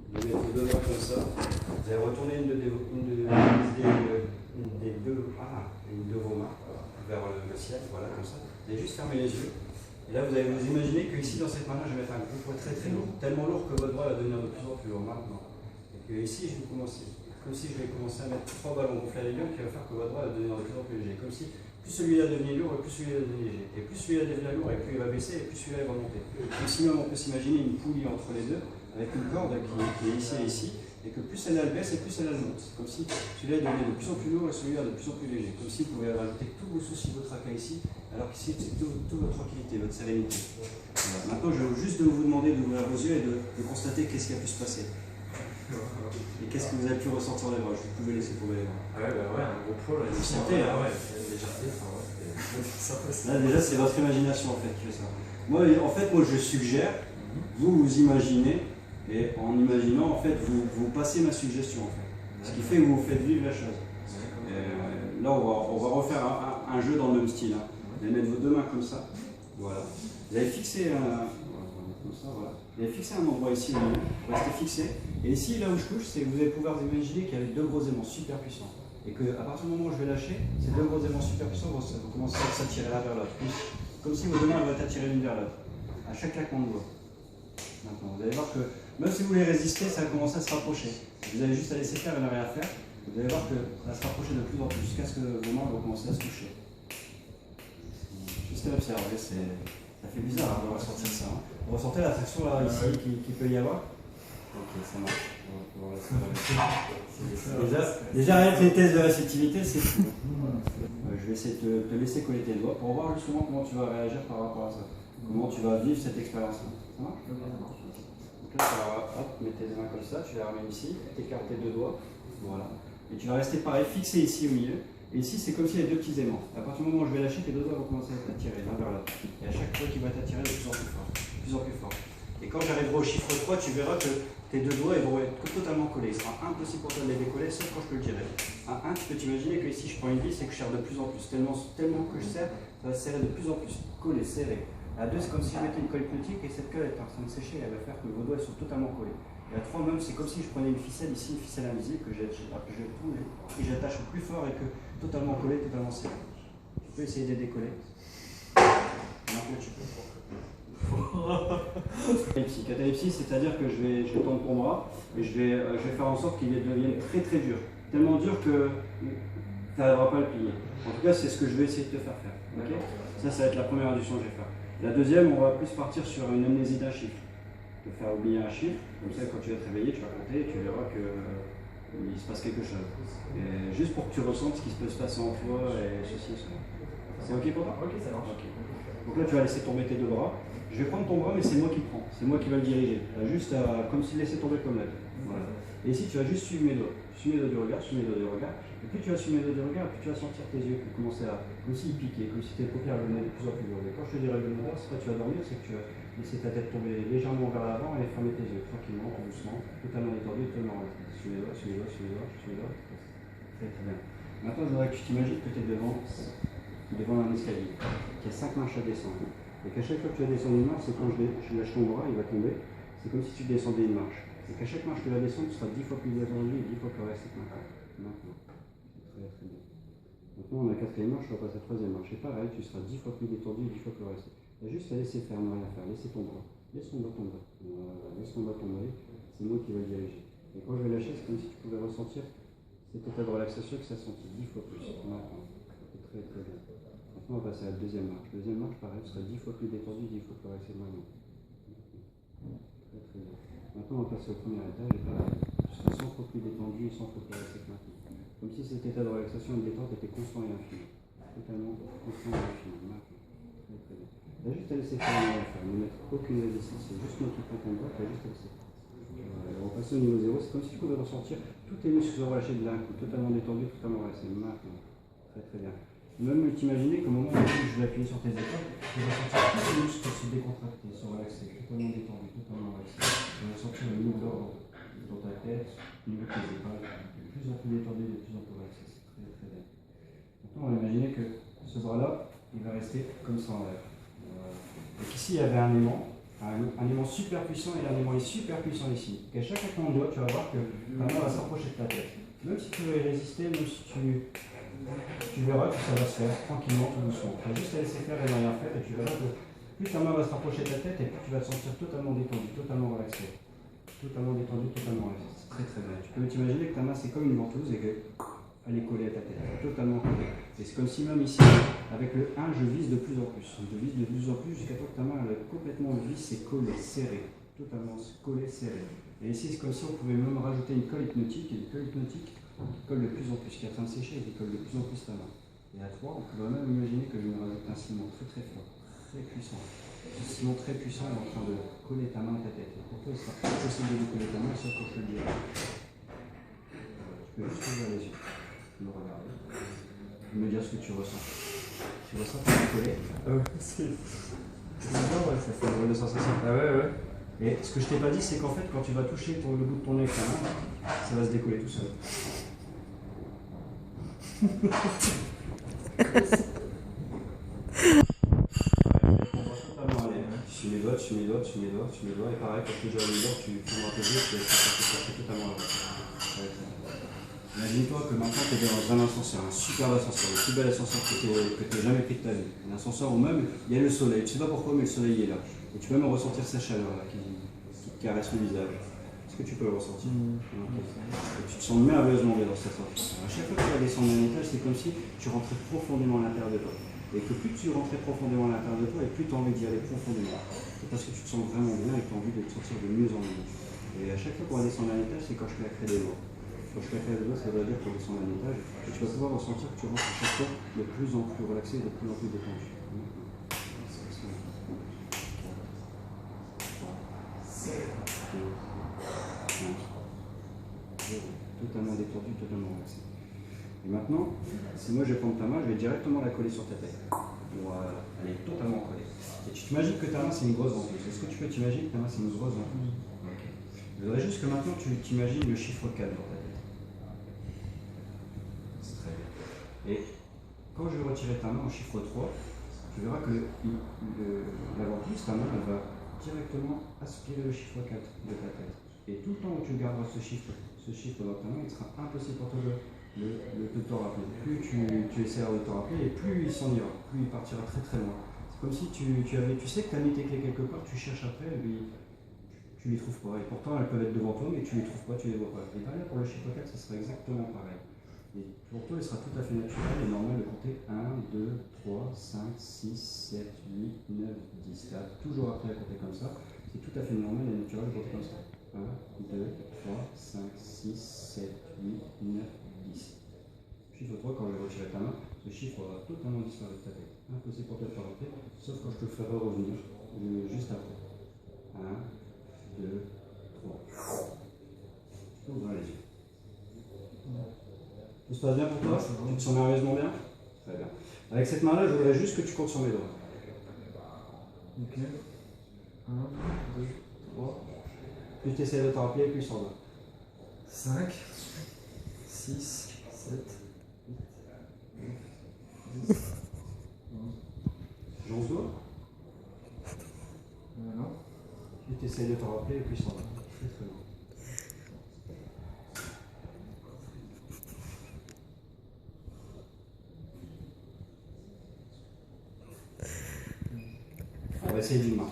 Vous allez mettre vos deux doigts comme ça. Vous allez retourner une de vos mains vers le ciel, voilà, comme ça. Vous allez juste fermer les yeux. Et là, vous allez vous imaginer que ici, dans cette main-là, je vais mettre un gros poids très très lourd. Tellement lourd que votre bras va devenir de plus en plus lourd maintenant. Et que ici, je vais commencer. Comme si je vais commencer à mettre 3 ballons gonflés à l'hélium qui va faire que votre bras va devenir de plus en plus léger. Comme si plus celui-là devenait lourd et plus celui-là devenait léger. Et plus celui-là devient lourd et plus il va baisser et plus celui-là va monter. Comme si même on peut s'imaginer une poulie entre les deux avec une corde qui est ici et ici. Et que plus celle-là baisse et plus celle-là monte. Comme si celui-là devenait de plus en plus lourd et celui-là de plus en plus léger. Comme si vous pouvez rajouter tous vos soucis, votre tracas ici, alors qu'ici c'est toute votre tranquillité, votre sérénité. Voilà. Maintenant, je veux juste vous demander d'ouvrir vos yeux et de constater qu'est-ce qui a pu se passer. Et qu'est-ce que vous avez pu ressentir les bras. Je vous pouvais laisser tomber les bras. Ah ouais, bah ouais, un gros poids là. Vous sentez là, ouais, légèreté, enfin ouais. Là, déjà, c'est votre imagination en fait qui fait ça. Moi, je suggère, vous imaginez. Et en imaginant, en fait, vous passez ma suggestion, en fait. Ce qui fait que vous faites vivre la chose. Là, on va refaire un jeu dans le même style. Hein. Vous allez mettre vos deux mains comme ça. Voilà. Vous allez fixer comme ça, voilà. Vous allez fixer un endroit ici au milieu. Vous restez fixé. Et ici, là où je touche, c'est que vous allez pouvoir imaginer qu'il y a deux gros aimants super puissants. Et qu'à partir du moment où je vais lâcher, ces deux gros aimants super puissants vont commencer à s'attirer l'un vers l'autre. Comme si vos deux mains vont attirer l'une vers l'autre. À chaque claquement de doigts. Maintenant, vous allez voir que même si vous voulez résister, ça va commencer à se rapprocher. Vous allez juste à laisser faire et ne rien faire. Vous allez voir que ça va se rapprocher de plus en plus jusqu'à ce que vos mains vont commencer à se toucher. Juste à observer, ça fait bizarre hein, de ressentir ça. Hein. Vous ressentez l'attraction là ici qui peut y avoir? Ok, ça marche. Déjà rien que les tests de réceptivité, c'est fou. Je vais essayer de te laisser coller tes doigts pour voir justement comment tu vas réagir par rapport à ça. Comment tu vas vivre cette expérience-là. Ça marche? Donc là, tu vas mettre tes mains comme ça, tu les ramènes ici, tu écartes tes deux doigts, voilà. Et tu vas rester pareil, fixé ici au milieu. Et ici, c'est comme s'il y avait deux petits aimants. À partir du moment où je vais lâcher, tes deux doigts vont commencer à t'attirer l'un vers l'autre. Et à chaque fois, tu vas t'attirer de plus en plus fort, de plus en plus fort. Et quand j'arriverai au chiffre 3, tu verras que tes deux doigts ils vont être totalement collés. Il sera impossible pour toi de les décoller, sauf quand je peux le tirer. À 1, tu peux t'imaginer que ici, je prends une vis et que je serre de plus en plus. Tellement que je serre, ça va se serrer de plus en plus, collé, serré. À 2, c'est comme si je mettais une colle hypnotique et cette colle est en train de sécher, elle va faire que vos doigts sont totalement collés. Et à 3 même, c'est comme si je prenais une ficelle ici, une ficelle invisible que je trouve et j'attache au plus fort et que totalement collé, totalement serré. Tu peux essayer de les décoller. Maintenant tu peux. Catalepsie, c'est-à-dire que je vais tendre ton bras et je vais faire en sorte qu'il devienne très très dur. Tellement dur que tu n'arriveras pas à le plier. En tout cas, c'est ce que je vais essayer de te faire faire. Okay, ça va être la première induction que je vais faire. La deuxième, on va plus partir sur une amnésie d'un chiffre. Te faire oublier un chiffre, comme ça quand tu vas te réveiller, tu vas compter et tu verras qu'il se passe quelque chose. Et juste pour que tu ressentes ce qui peut se passer en toi et ceci et cela. C'est ok pour toi? Ok, ça marche. Okay. Donc là, tu vas laisser tomber tes deux bras. Je vais prendre ton bras, mais c'est moi qui le prends. C'est moi qui vais le diriger. Tu as juste comme s'il laissait tomber comme l'aide. Voilà. Et ici, tu vas juste suivre mes doigts. Suivre mes doigts du regard, suivre mes doigts du regard. Et plus tu vas suivre mes doigts du regard, plus tu vas sentir tes yeux qui commencer à. Comme s'ils piquaient, comme si tes paupières venaient de plus en plus lourdes. Et quand je te dirai le nom, c'est pas que tu vas dormir, c'est que tu vas laisser ta tête tomber légèrement vers l'avant et fermer tes yeux tranquillement, doucement, totalement détendu, totalement relaxé. Suis mes doigts, suis mes doigts, suis mes doigts, suis mes doigts. Très très bien. Maintenant, je voudrais que tu t'imagines que tu es devant un escalier qui a 5 marches à descendre. Et qu'à chaque fois que tu vas descendre une marche, c'est quand je lâche ton bras, il va tomber. C'est comme si tu descendais une marche. Et qu'à chaque marche que tu vas descendre, tu seras 10 fois plus détendu et 10 fois plus relaxé que maintenant. Très très bien. Maintenant, on a la 4e marche, on va passer à la 3e marche. Et pareil, tu seras 10 fois plus détendu et 10 fois plus relaxé. Tu as juste à laisser faire, ne rien faire. Laissez ton bras. Laisse ton bras tomber. Laisse ton bras tomber. C'est moi qui vais le diriger. Et quand je vais lâcher, c'est comme si tu pouvais ressentir cet état de relaxation que ça sentit 10 fois plus. Maintenant. C'est très très bien. Maintenant, on va passer à la 2e marche. Deuxième marche, pareil, tu seras 10 fois plus détendu, 10 fois plus relaxé que maintenant. Très très bien. Maintenant, on va passer au premier étage et pareil. Tu seras 100 fois plus détendu et 100 fois plus relaxé que maintenant. Comme si cet état de relaxation et de détente était constant et infini. Totalement constant et infini. Maintenant. Très très bien. Tu as juste à laisser faire et faire. Ne mettre aucune résistance. C'est juste moi qui prends ton bras, tu as juste à laisser faire. On va passer au niveau 0. C'est comme si tu pouvais ressentir tous tes muscles se relâcher de d'un coup. Totalement détendu, totalement relaxé. Maintenant. Très très bien. Même t'imaginer qu'au moment où je vais appuyer sur tes épaules, tu vas sentir tous les muscles se décontracter, se relaxer, totalement détendu, totalement relaxé. Tu vas sentir le nouveau dans ta tête, au niveau de tes épaules, de plus en plus détendu, de plus en plus relaxé. C'est très très bien. Maintenant, on va imaginer que ce bras-là, il va rester comme ça en l'air. Et qu'ici, il y avait un aimant un aimant super puissant et un aimant est super puissant ici. Et chaque claquement de doigt, tu vas voir que ta main va s'approcher de ta tête. Même si tu veux y résister, même si tu verras que ça va se faire tranquillement, tout doucement. Tu as juste à laisser faire et rien faire et tu verras que plus ta main va se rapprocher de ta tête et plus tu vas te sentir totalement détendu, totalement relaxé. Totalement détendu, totalement relaxé. C'est très très bien. Tu peux t'imaginer que ta main c'est comme une ventouse et qu'elle est collée à ta tête, totalement collée. Et c'est comme si même ici, avec le 1, je vise de plus en plus. Je vise de plus en plus jusqu'à toi que ta main elle est complètement lisse et collée, serrée. Totalement collée, serrée. Et ici c'est comme si on pouvait même rajouter une colle hypnotique, et une colle hypnotique qui colle de plus en plus, qui est en train de sécher et qui colle de plus en plus ta main. Et à 3, on pourrait même imaginer que je me rajoute un ciment très très fort, très puissant. Un ciment très puissant est en train de coller ta main à ta tête. Et pour toi, il sera impossible de décoller ta main, sauf quand je te le dirai. Tu peux juste ouvrir les yeux, me regarder, et me dire ce que tu ressens. Tu ressens que tu es collé. C'est bien, ouais, ça fait une drôle de sensation. Ah ouais, ouais. Et ce que je t'ai pas dit, c'est qu'en fait, quand tu vas toucher le bout de ton nez avec ta main, ça va se décoller tout seul. Tu suis mes doigts, tu suis mes doigts, tu suis mes doigts, tu suis mes doigts, et pareil, quand tu gères les doigts, tu fermeras tes yeux, tu vas chercher totalement la voix. Imagine-toi que maintenant tu es dans un ascenseur, un superbe ascenseur, le plus bel ascenseur que tu aies jamais pris de ta vie. Un ascenseur où même il y a le soleil, tu sais pas pourquoi, mais le soleil est là. Et tu peux même ressentir sa chaleur là, qui te caresse le visage. Est-ce que tu peux le ressentir? Okay. Et tu te sens merveilleusement bien dans cet ascenseur. À chaque fois que tu vas descendre un étage, c'est comme si tu rentrais profondément à l'intérieur de toi. Et que plus tu rentrais profondément à l'intérieur de toi, et plus tu as envie d'y aller profondément. C'est parce que tu te sens vraiment bien et que tu as envie de te sentir de mieux en mieux. Et à chaque fois qu'on va descendre un étage, c'est quand je claquerai des doigts. Quand je claquerai des doigts, ça veut dire qu'on descend un étage. Et tu vas pouvoir ressentir que tu rentres à chaque fois de plus en plus relaxé, de plus en plus détendu. Totalement détendu, totalement relaxé. Et maintenant, si moi je vais prendre ta main, je vais directement la coller sur ta tête. Voilà, elle est totalement collée. Et tu t'imagines que ta main c'est une grosse ventouse. Est-ce que tu peux t'imaginer que ta main c'est une grosse ventouse? Okay. Je voudrais juste que maintenant tu t'imagines le chiffre 4 dans ta tête. C'est très bien. Et quand je vais retirer ta main au chiffre 3, tu verras que la ventouse, ta main, elle va directement aspirer le chiffre 4 de ta tête. Et tout le temps où tu garderas ce chiffre dans ta main, il sera impossible pour toi de t'en rappeler. Plus tu essaieras de t'en rappeler, et plus il s'en ira, plus il partira très très loin. C'est comme si tu sais que tu as mis tes clés quelque part, tu cherches après, et puis tu les trouves pas. Et pourtant, elles peuvent être devant toi, mais tu les trouves pas, tu les vois pas. Et pareil, pour le chiffre 4, ça sera exactement pareil. Et pour toi, il sera tout à fait naturel et normal de compter 1, 2, 3, 5, 6, 7, 8, 9, 10. Tu as toujours appris à compter comme ça. C'est tout à fait normal et naturel de compter comme ça. 1, 2, 3, 5, 6, 7, 8, 9, 10. Chiffre 3, quand je vais retirer ta main, ce chiffre va totalement disparaître de ta tête. Impossible pour toi de te rappeler, sauf quand je te le ferai revenir juste après. 1, 2, 3. Tu peux ouvrir les yeux. Tout se passe bien pour toi? Tu te sens merveilleusement bien? Très bien. Avec cette main-là, je voudrais juste que tu comptes sur mes doigts. Ok. 1, 2, 3. Plus tu essaies de te rappeler, plus il s'en va. 5, 6, 7, 8, 9, 10, 11. 11 doigts? Non. Plus tu essaies de te rappeler, plus il s'en va. Très très bien. On va essayer d'une main.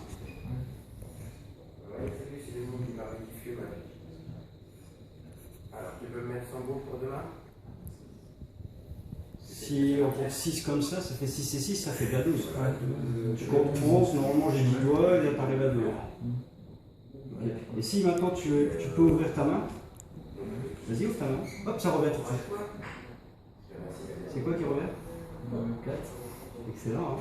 C'est le mot qui m'a modifié. Alors, tu peux mettre son mot pour demain? Si on compte 6 comme ça fait 6 et 6, ça fait bien 12. Tu comptes 11, normalement j'ai 10 doigts, et là t'arrives à 2. Okay. Et si maintenant tu peux ouvrir ta main, vas-y, ouvre ta main. Hop, ça revient tout de suite. C'est quoi qui revient? 4. Excellent, hein.